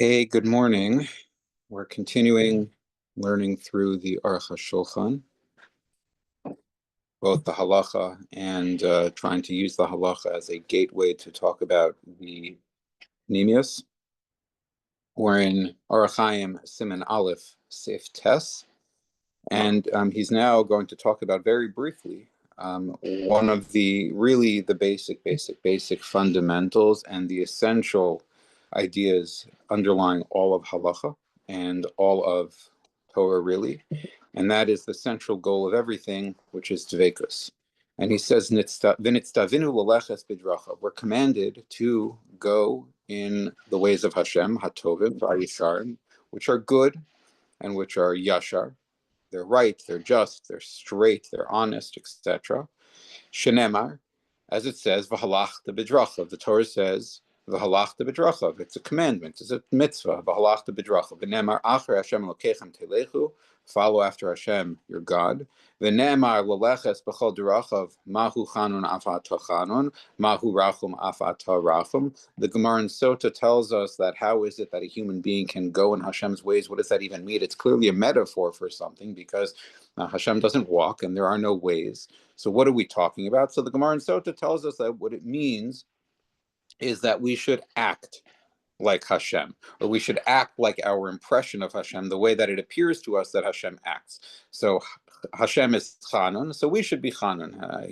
Hey, good morning. We're continuing learning through the Aruch HaShulchan, both the halacha and trying to use the halacha as a gateway to talk about the Nimius. We're in Orach Chaim Siman Aleph Sif Tes, and he's now going to talk about very briefly one of the basic fundamentals and the essential ideas underlying all of halacha and all of Torah, really, and that is the central goal of everything, which is dveikus. And he says, we're commanded to go in the ways of Hashem, hatovim, v'ayisharim, which are good and which are yashar. They're right, they're just, they're straight, they're honest, etc. Shenemar, as it says, v'halachta b'drachav. The Torah says, v'halachta b'drachav. It's a commandment, it's a mitzvah. V'halachta b'drachav. V'nemar acher Hashem Elokechem telechu. Follow after Hashem, your God. V'nemar l'leches b'chol derachav. Mahu chanun afata chanun. Mahu rachum afata rachum. The Gemara in Sota tells us that how is it that a human being can go in Hashem's ways? What does that even mean? It's clearly a metaphor for something because Hashem doesn't walk and there are no ways. So what are we talking about? So the Gemara in Sota tells us that what it means is that we should act like Hashem, or we should act like our impression of Hashem, the way that it appears to us that Hashem acts. So Hashem is Chanun, so we should be Chanun.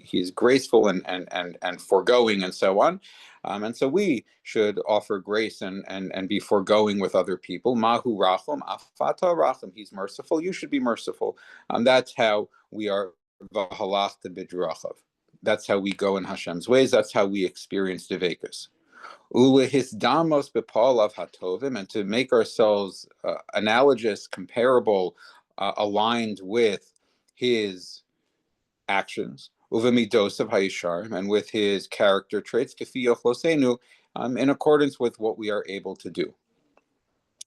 He's graceful and foregoing and so on. And so we should offer grace and be foregoing with other people. Mahu Rachum, Afata Rachum. He's merciful. You should be merciful. That's how we are v'halachta b'drachav. That's how we go in Hashem's ways. That's how we experience dveikus. Ulehisdamos b'palav hatovim, and to make ourselves analogous, comparable, aligned with his actions. Uvemidosav hayishar, and with his character traits, kefi yochlosenu, in accordance with what we are able to do.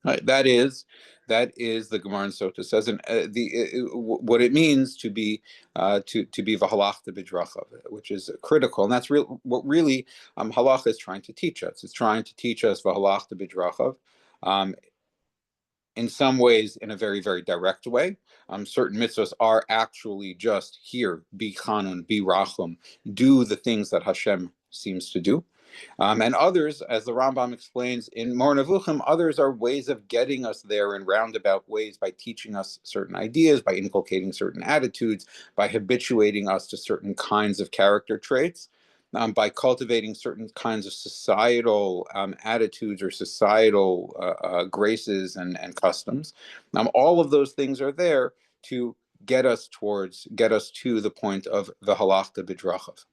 That is the Gemara in Sota says, and what it means to be v'halachta b'drachav, which is critical, and that's what really halacha is trying to teach us. It's trying to teach us v'halachta b'drachav. In some ways, in a very, very direct way. Certain mitzvahs are actually just here, be chanun, be rachum, do the things that Hashem seems to do. And others, as the Rambam explains in Mor Nevuchim, others are ways of getting us there in roundabout ways by teaching us certain ideas, by inculcating certain attitudes, by habituating us to certain kinds of character traits, by cultivating certain kinds of societal attitudes or societal graces and customs. All of those things are there to get us to the point of the halachta b'drachav.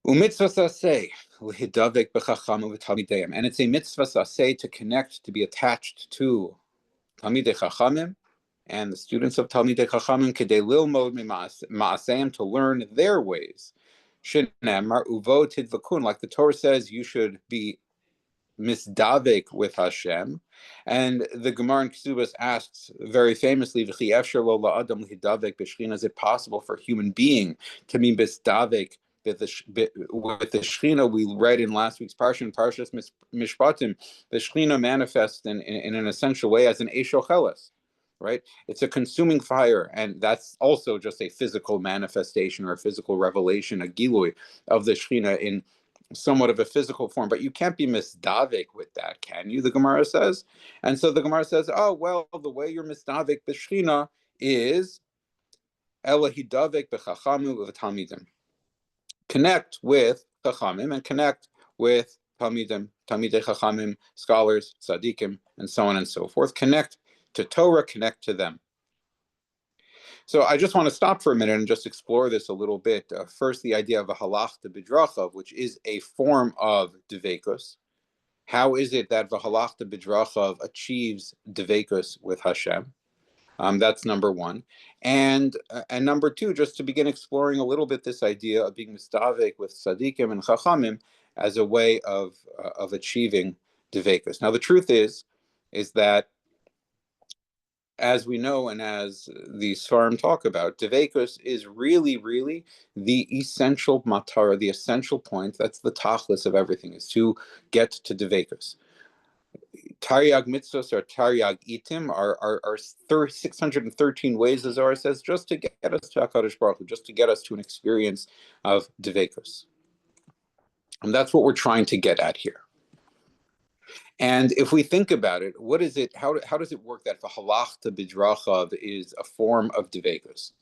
And it's a mitzvah saseh to connect, to be attached to Talmidei Chachamim and the students of Talmidei Chachamim, kedei lilmod ma'aseim, to learn their ways. Shenemar uvo tidvakun, like the Torah says, you should be misdavek with Hashem. And the Gemara in Kesubos asks very famously, v'chi efshar lo la'adam l'hidavek b'shchina, is it possible for a human being to be misdavek with the Shechina? We read in last week's Parshas Mishpatim, the Shechina manifests in an essential way as an Eshocheles, right? It's a consuming fire, and that's also just a physical manifestation or a physical revelation, a gilui of the Shechina in somewhat of a physical form. But you can't be misdavik with that, can you? The Gemara says. And so the Gemara says, oh, well, the way you're misdavik b'Shechina is elahidavik b'chachamu v'talmidim. Connect with Chachamim and connect with Talmidei Chachamim, scholars, tzaddikim, and so on and so forth. Connect to Torah, connect to them. So I just want to stop for a minute and just explore this a little bit. First, the idea of a halachta b'drachav, which is a form of dveikus. How is it that v'halachta b'drachav achieves dveikus with Hashem? That's number one. And number two, just to begin exploring a little bit this idea of being mistavek with tzaddikim and chachamim as a way of achieving dveikus. Now, the truth is that as we know, and as the Svarim talk about, Dveikus is really, really the essential matara, the essential point. That's the tachlis of everything, is to get to Dveikus. Taryag mitzvos or taryag itim are 613 ways, as Zohar says, just to get us to HaKadosh Baruch Hu, just to get us to an experience of Dveikus. And that's what we're trying to get at here. And if we think about it, what is it? How does it work that the halachta bidrachav is a form of dveikus?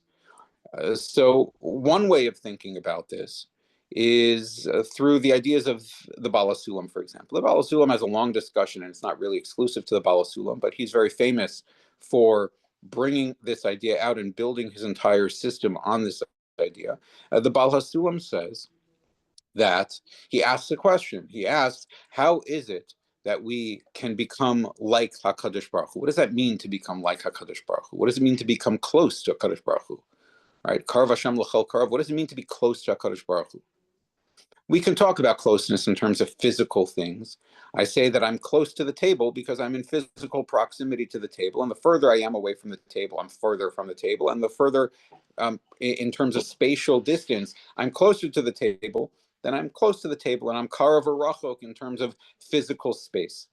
So one way of thinking about this is through the ideas of the Baal HaSulam, for example. The Baal HaSulam has a long discussion, and it's not really exclusive to the Baal HaSulam, but he's very famous for bringing this idea out and building his entire system on this idea. The Baal HaSulam says that he asks a question. He asks, how is it that we can become like HaKadosh Baruch Hu? What does that mean to become like HaKadosh Baruch Hu? What does it mean to become close to HaKadosh Baruch Hu? Right? Karav Hashem l'chel karav. What does it mean to be close to HaKadosh Baruch Hu? We can talk about closeness in terms of physical things. I say that I'm close to the table because I'm in physical proximity to the table. And the further I am away from the table, I'm further from the table. And the further, in terms of spatial distance, I'm closer to the table, then I'm close to the table. And I'm karav or rachok in terms of physical space.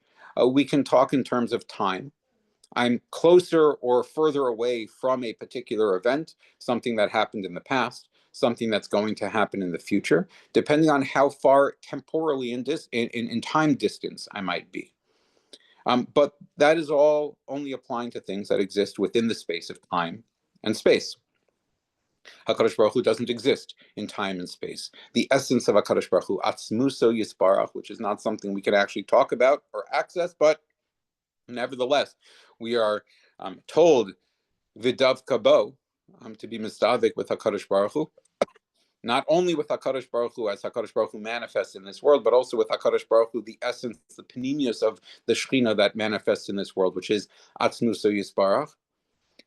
We can talk in terms of time. I'm closer or further away from a particular event, something that happened in the past, something that's going to happen in the future, depending on how far temporally in time distance I might be. But that is all only applying to things that exist within the space of time and space. HaKadosh Baruch Hu doesn't exist in time and space. The essence of HaKadosh Baruch Hu, atzmuso yisbarach, which is not something we can actually talk about or access, but nevertheless, we are told vidav kabo, to be mistavik with HaKadosh Baruch Hu, not only with HaKadosh Baruch Hu as HaKadosh Baruch Hu manifests in this world, but also with HaKadosh Baruch Hu, the essence, the penimius of the Shekhinah that manifests in this world, which is Atzmuso Yisbarach.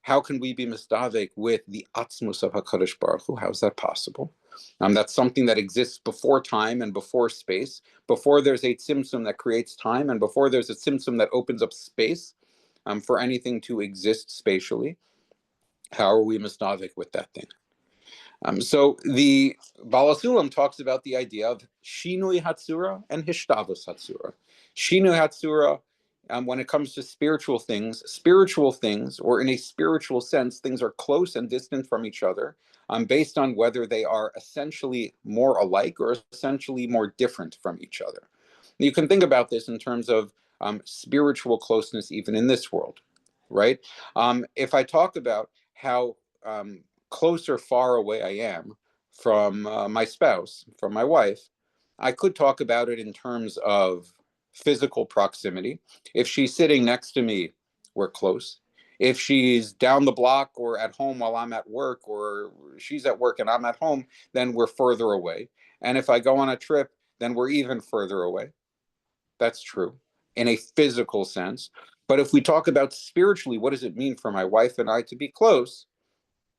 How can we be mistavik with the Atzmus of HaKadosh Baruch Hu? How is that possible? That's something that exists before time and before space, before there's a tzimtzum that creates time, and before there's a tzimtzum that opens up space for anything to exist spatially. How are we mistavik with that thing? So the Baal HaSulam talks about the idea of Shinui Hatsura and Hishtavus Hatsura. Shinui Hatsura, when it comes to spiritual things, or in a spiritual sense, things are close and distant from each other, based on whether they are essentially more alike or essentially more different from each other. You can think about this in terms of spiritual closeness even in this world, right? If I talk about how close or far away I am from my spouse, from my wife, I could talk about it in terms of physical proximity. If she's sitting next to me, we're close. If she's down the block or at home while I'm at work, or she's at work and I'm at home, then we're further away. And if I go on a trip, then we're even further away. That's true in a physical sense. But if we talk about spiritually, what does it mean for my wife and I to be close?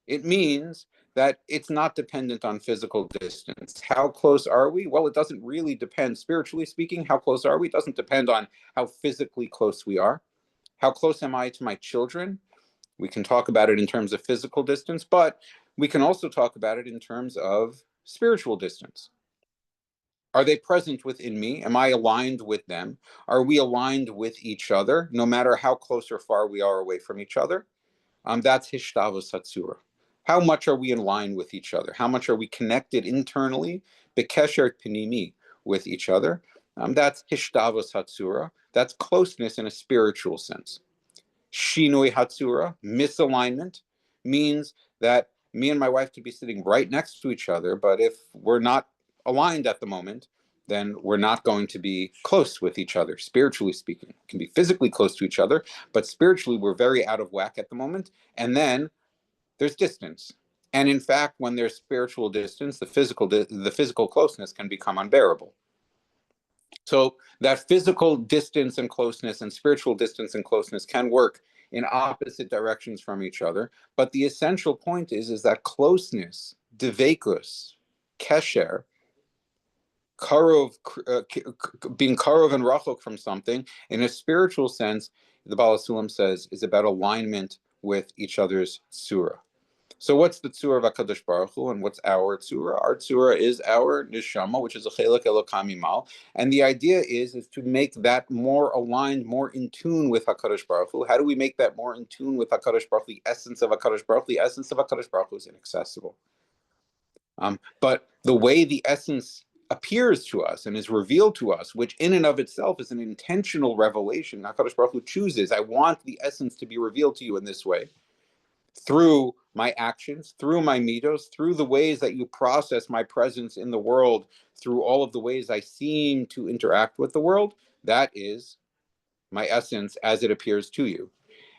It means that it's not dependent on physical distance. How close are we? Well, it doesn't really depend. Spiritually speaking, how close are we? It doesn't depend on how physically close we are. How close am I to my children? We can talk about it in terms of physical distance, but we can also talk about it in terms of spiritual distance. Are they present within me? Am I aligned with them? Are we aligned with each other, no matter how close or far we are away from each other? That's Hishtavus Hatsura. How much are we in line with each other? How much are we connected internally, Bekesher Penimei, with each other? That's Hishtavus Hatsura. That's closeness in a spiritual sense. Shinui Hatsura, misalignment, means that me and my wife could be sitting right next to each other, but if we're not aligned at the moment, then we're not going to be close with each other, spiritually speaking. We can be physically close to each other, but spiritually we're very out of whack at the moment. And then there's distance. And in fact, when there's spiritual distance, the physical closeness can become unbearable. So that physical distance and closeness and spiritual distance and closeness can work in opposite directions from each other. But the essential point is that closeness, devekus, kesher, karov, being karov and rachok from something, in a spiritual sense, the Baal HaSulam says, is about alignment with each other's tzura. So what's the tzura of HaKadosh Baruch Hu, and what's our tzura? Our tzura is our neshama, which is a chelek elokam imal. And the idea is to make that more aligned, more in tune with HaKadosh Baruch Hu. How do we make that more in tune with HaKadosh Baruch Hu? The essence of HaKadosh Baruch Hu. The essence of HaKadosh Baruch Hu is inaccessible. But the way the essence appears to us and is revealed to us, which in and of itself is an intentional revelation, HaKadosh Baruch Hu chooses, I want the essence to be revealed to you in this way, through my actions, through my midos, through the ways that you process my presence in the world, through all of the ways I seem to interact with the world. That is my essence as it appears to you.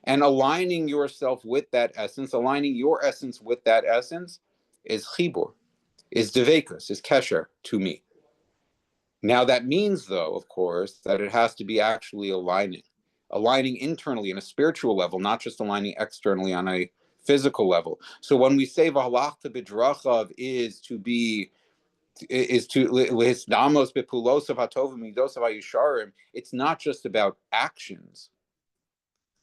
And aligning yourself with that essence, aligning your essence with that essence is chibur, is devekus, is kesher to me. Now that means, though, of course, that it has to be actually aligning internally in a spiritual level, not just aligning externally on a physical level. So when we say v'halachta b'drachav is to lihisdamos b'pulosav hatovim midosav hayisharim, it's not just about actions.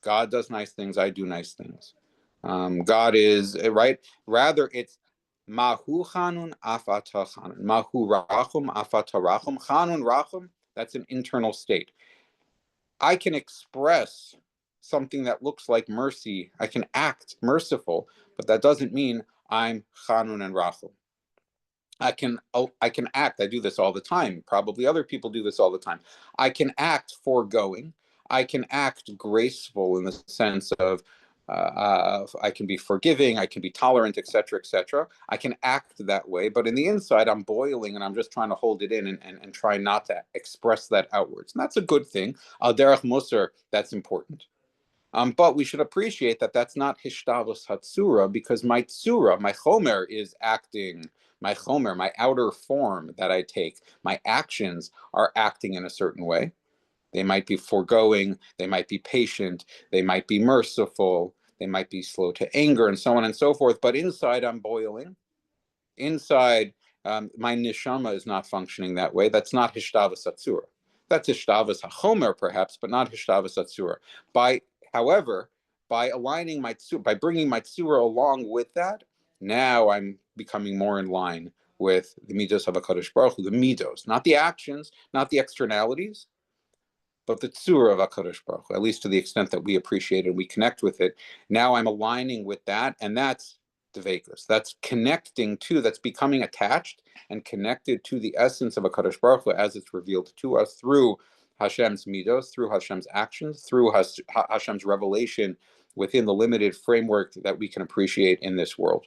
God does nice things, I do nice things. God is right. Rather, it's mahu chanun afata chanun, mahu rachum afata rachum. Chanun rachum, that's an internal state. I can express something that looks like mercy. I can act merciful, but that doesn't mean I'm chanun and rachum. I can act. I do this all the time. Probably other people do this all the time. I can act foregoing. I can act graceful in the sense of I can be forgiving. I can be tolerant, etc., etc. I can act that way, but in the inside, I'm boiling and I'm just trying to hold it in and try not to express that outwards. And that's a good thing. Al derech musar, that's important. But we should appreciate that that's not hishtavus hatsura, because my tsura, my chomer, is acting. My chomer, my outer form that I take, my actions are acting in a certain way. They might be foregoing, they might be patient, they might be merciful, they might be slow to anger, and so on and so forth. But inside, I'm boiling. Inside, my neshama is not functioning that way. That's not hishtavus hatsura. That's hishtavus hachomer, perhaps, but not hishtavus hatsura. However, by aligning my tsura, by bringing my tsura along with that, now I'm becoming more in line with the midos of HaKadosh Baruch Hu, the midos, not the actions, not the externalities, but the tsura of HaKadosh Baruch Hu, at least to the extent that we appreciate it and we connect with it. Now I'm aligning with that, and that's devekus. That's connecting to, that's becoming attached and connected to the essence of HaKadosh Baruch Hu as it's revealed to us through Hashem's midos, through Hashem's actions, through Hashem's revelation within the limited framework that we can appreciate in this world.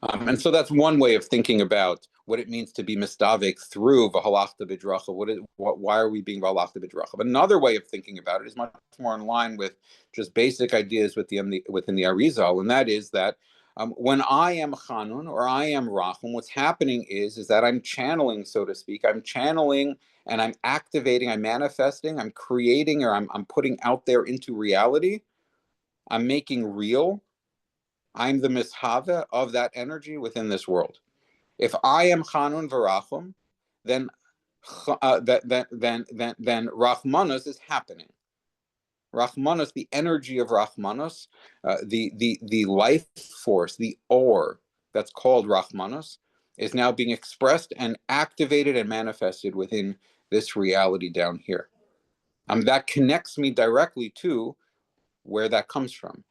And so that's one way of thinking about what it means to be mistavik through v'halachta b'drachav. Why are we being v'halachta b'drachav? Another way of thinking about it is much more in line with just basic ideas within the Arizal, and that is that when I am chanun or I am rachum, what's happening is that I'm channeling, so to speak. I'm channeling and I'm activating, I'm manifesting, I'm creating, or I'm putting out there into reality. I'm making real. I'm the mishava of that energy within this world. If I am chanun v'rachum, then rachmanos is happening. Rachmanos, the energy of rachmanos, the life force, the or that's called rachmanos, is now being expressed and activated and manifested within this reality down here. That connects me directly to where that comes from.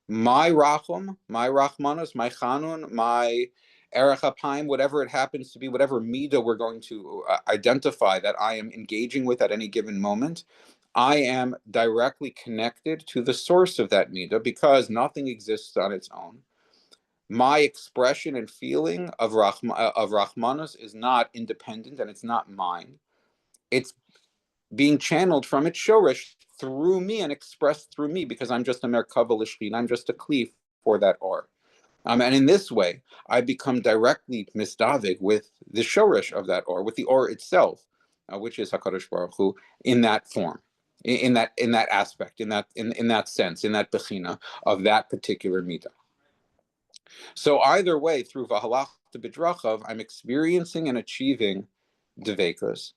My rachum, my rachmanos, my chanun, my erech apayim, whatever it happens to be, whatever midah we're going to identify that I am engaging with at any given moment, I am directly connected to the source of that midah because nothing exists on its own. My expression and feeling of rachmanos is not independent and it's not mine. It's being channeled from its shoresh through me and expressed through me because I'm just a merkava l'shkin, I'm just a kli for that or. And in this way, I become directly misdavig with the shoresh of that or, with the or itself, which is HaKadosh Baruch Hu, in that form, in that aspect, in that sense, in that bechina of that particular midah. So either way, through v'halachta b'drachav, I'm experiencing and achieving devekus.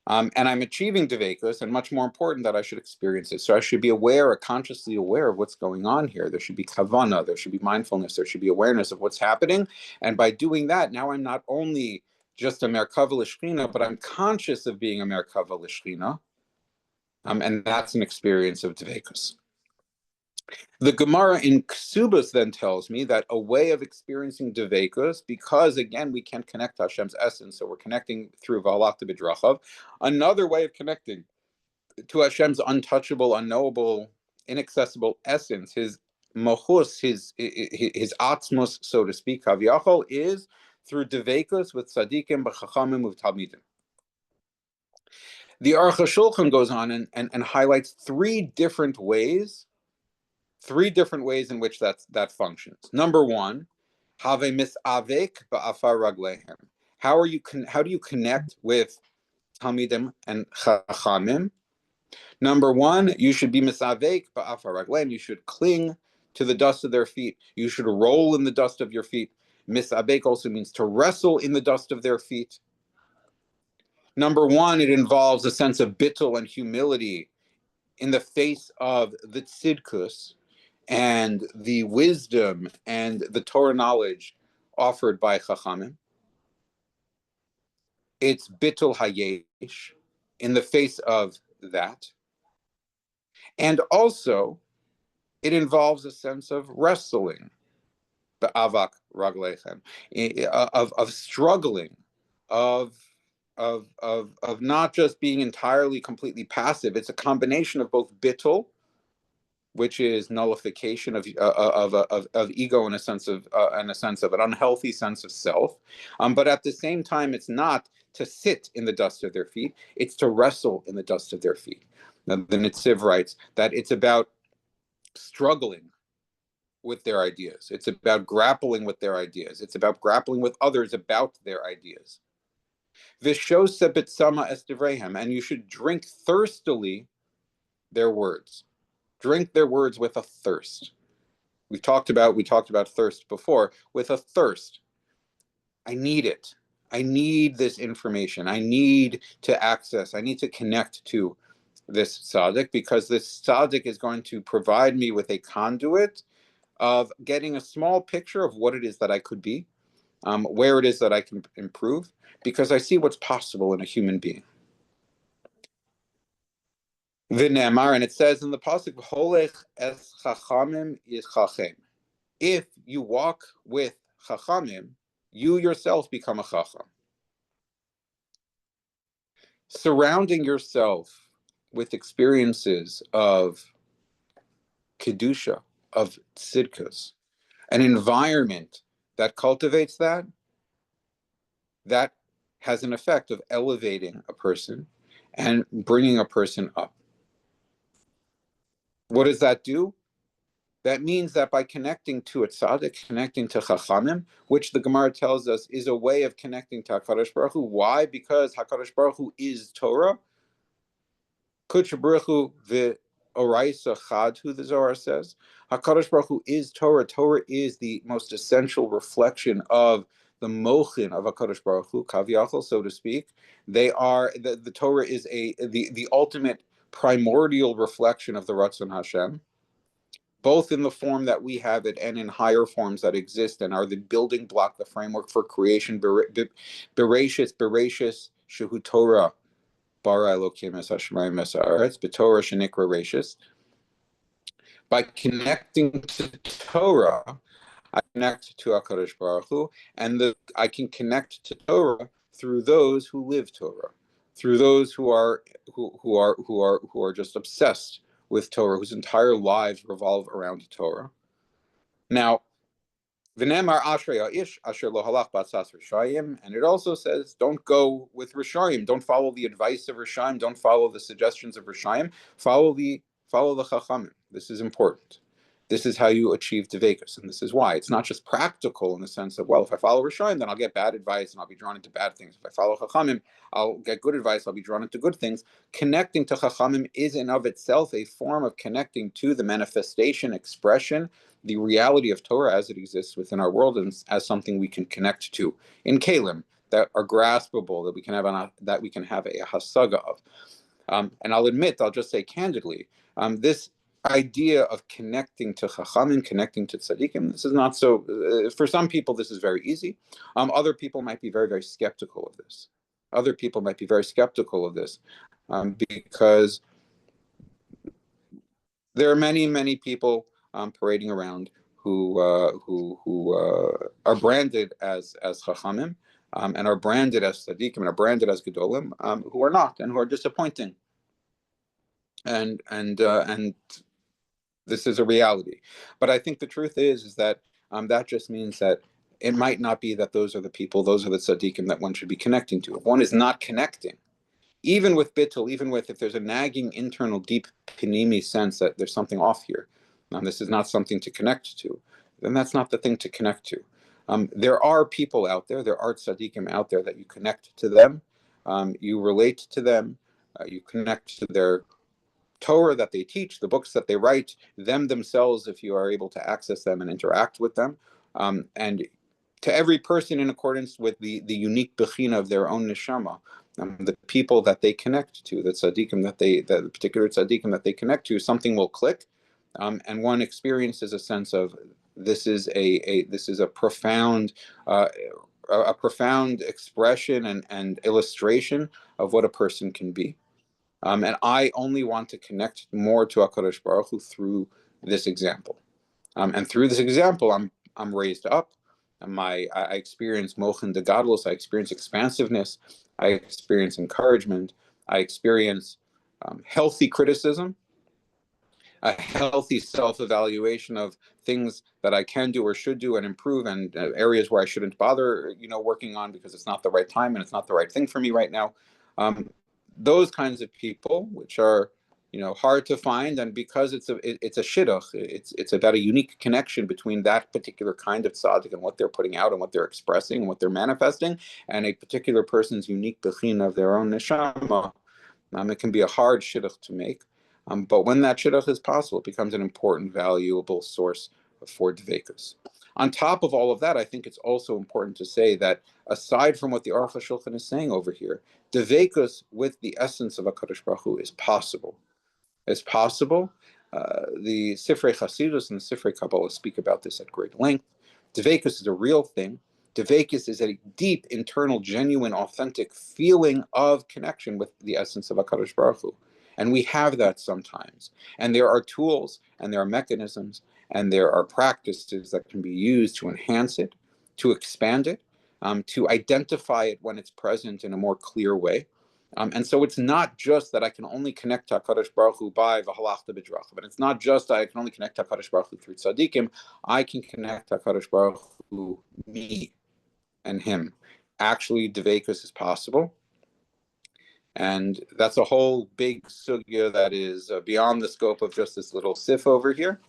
And I'm achieving Dveikus, and much more important, that I should experience it. So I should be aware, or consciously aware of what's going on here. There should be kavana, there should be mindfulness, there should be awareness of what's happening. And by doing that, now I'm not only just a Merkava L'Shechina, but I'm conscious of being a Merkava L'Shechina. And that's an experience of Dveikus. The Gemara in Ksubas then tells me that a way of experiencing Dveikus, because again, we can't connect to Hashem's essence, so we're connecting through V'halachta b'drachav. Another way of connecting to Hashem's untouchable, unknowable, inaccessible essence, his mohus, his atzmos, so to speak, kaviyachol, is through Dveikus with tzaddikim, b'chachamim, with talmidim. The Aruch HaShulchan goes on and highlights three different ways in which that functions. Number one, have misavek ba'afar raglehem. How do you connect with talmidim and chachamim? Number one, you should be misavek ba'afar raglehem. You should cling to the dust of their feet. You should roll in the dust of your feet. Misavek also means to wrestle in the dust of their feet. Number one, it involves a sense of bittul and humility in the face of the tzidkus and the wisdom and the Torah knowledge offered by Chachamim. It's bittul hayesh in the face of that. And also, it involves a sense of wrestling, the avak raglechem, of struggling, of not just being entirely, completely passive. It's a combination of both bittul, which is nullification of ego in a sense of an unhealthy sense of self, but at the same time, it's not to sit in the dust of their feet; it's to wrestle in the dust of their feet. Now, the Nitziv writes that it's about struggling with their ideas. It's about grappling with their ideas. It's about grappling with others about their ideas. V'shosa b'tzama es divreihem, and you should drink thirstily their words. Drink their words with a thirst. We talked about thirst before. With a thirst. I need it. I need this information. I need to connect to this tzaddik, because this tzaddik is going to provide me with a conduit of getting a small picture of what it is that I could be, where it is that I can improve, because I see what's possible in a human being. V'ne'amar, and it says in the pasuk, "Holech es chachamim is chachem." If you walk with chachamim, you yourself become a chacham. Surrounding yourself with experiences of kedusha, of tzidkus, an environment that cultivates that has an effect of elevating a person and bringing a person up. What does that do? That means that by connecting to a tzaddik, connecting to chachamim, which the Gemara tells us is a way of connecting to HaKadosh Baruch Hu. Why? Because HaKadosh Baruch Hu is Torah. Kudsha Baruch Hu v'oraisa chad, who the Zohar says. HaKadosh Baruch Hu is Torah. Torah is the most essential reflection of the mochin of HaKadosh Baruch Hu, kaviyachol, so to speak. The Torah is the ultimate primordial reflection of the Ratzon Hashem, both in the form that we have it and in higher forms that exist and are the building block, the framework for creation. Bereshis, shehu Torah, bara Elokim es hashemayim es haaretz, b'Torah shenikra Reshis. By connecting to Torah, I connect to HaKadosh Baruch Hu, and I can connect to Torah through those who live Torah, through those who are just obsessed with Torah, whose entire lives revolve around Torah. Now, v'ne'emar ashrei ha'ish asher lo halach b'atzas rishayim, and it also says, don't go with rishayim, don't follow the advice of rishayim, don't follow the suggestions of rishayim, follow the chachamim. This is important. This is how you achieve Dveikus, and this is why. It's not just practical in the sense of, well, if I follow Rishayim, then I'll get bad advice and I'll be drawn into bad things. If I follow Chachamim, I'll get good advice, I'll be drawn into good things. Connecting to Chachamim is in of itself a form of connecting to the manifestation, expression, the reality of Torah as it exists within our world and as something we can connect to. In Kalim, that are graspable, that we can have a hasaga of. And I'll just say candidly, this idea of connecting to Chachamim, connecting to Tzaddikim, this is not so, for some people this is very easy. Other people might be very, very skeptical of this. Because there are many, many people parading around who are branded as Chachamim, and are branded as Tzaddikim, and are branded as Gedolim, who are not, and who are disappointing. And this is a reality. But I think the truth is that that just means that it might not be that those are the people, those are the tzaddikim that one should be connecting to. If one is not connecting, even with bittul, if there's a nagging internal deep penimei sense that there's something off here, this is not something to connect to, then that's not the thing to connect to. There are people out there, there are tzaddikim out there that you connect to them, you relate to them, you connect to their Torah that they teach, the books that they write, them themselves, if you are able to access them and interact with them, and to every person in accordance with the unique bechina of their own neshama, the people that they connect to, the particular tzaddikim that they connect to, something will click, and one experiences a sense of this is a profound expression and illustration of what a person can be. And I only want to connect more to HaKadosh Baruch Hu through this example. And through this example, I'm raised up. I experience mochen de gadlus. I experience expansiveness. I experience encouragement. I experience healthy criticism, a healthy self-evaluation of things that I can do or should do and improve, and areas where I shouldn't bother, working on because it's not the right time and it's not the right thing for me right now. Those kinds of people, which are, hard to find, and because it's a shidduch, it's about a unique connection between that particular kind of tzaddik and what they're putting out and what they're expressing and what they're manifesting, and a particular person's unique bechina of their own neshama. It can be a hard shidduch to make, but when that shidduch is possible, it becomes an important, valuable source for dveikus. On top of all of that, I think it's also important to say that aside from what the Aruch HaShulchan is saying over here, dveikus with the essence of HaKadosh Baruch Hu is possible. It's possible. The Sifrei Chasidus and the Sifrei Kabbalah speak about this at great length. Dveikus is a real thing. Dveikus is a deep, internal, genuine, authentic feeling of connection with the essence of HaKadosh Baruch Hu. And we have that sometimes. And there are tools, and there are mechanisms, and there are practices that can be used to enhance it, to expand it, to identify it when it's present in a more clear way. And so it's not just that I can only connect to HaKadosh Baruch Hu by v'halachta b'drachav, but it's not just that I can only connect to HaKadosh Baruch Hu through tzaddikim. I can connect to HaKadosh Baruch Hu, me and him. Actually, dveikus is possible. And that's a whole big sugya that is beyond the scope of just this little sif over here.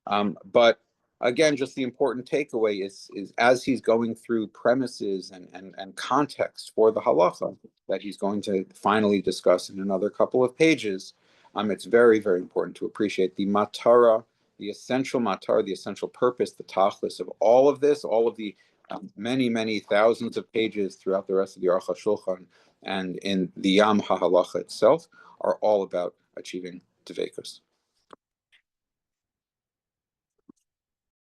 But again, just the important takeaway is as he's going through premises and context for the halacha that he's going to finally discuss in another couple of pages, it's very, very important to appreciate the matara, the essential matara, the essential purpose, the tachlis of all of this, all of the many, many thousands of pages throughout the rest of the Aruch HaShulchan and in the Yam HaHalacha itself are all about achieving dveikus.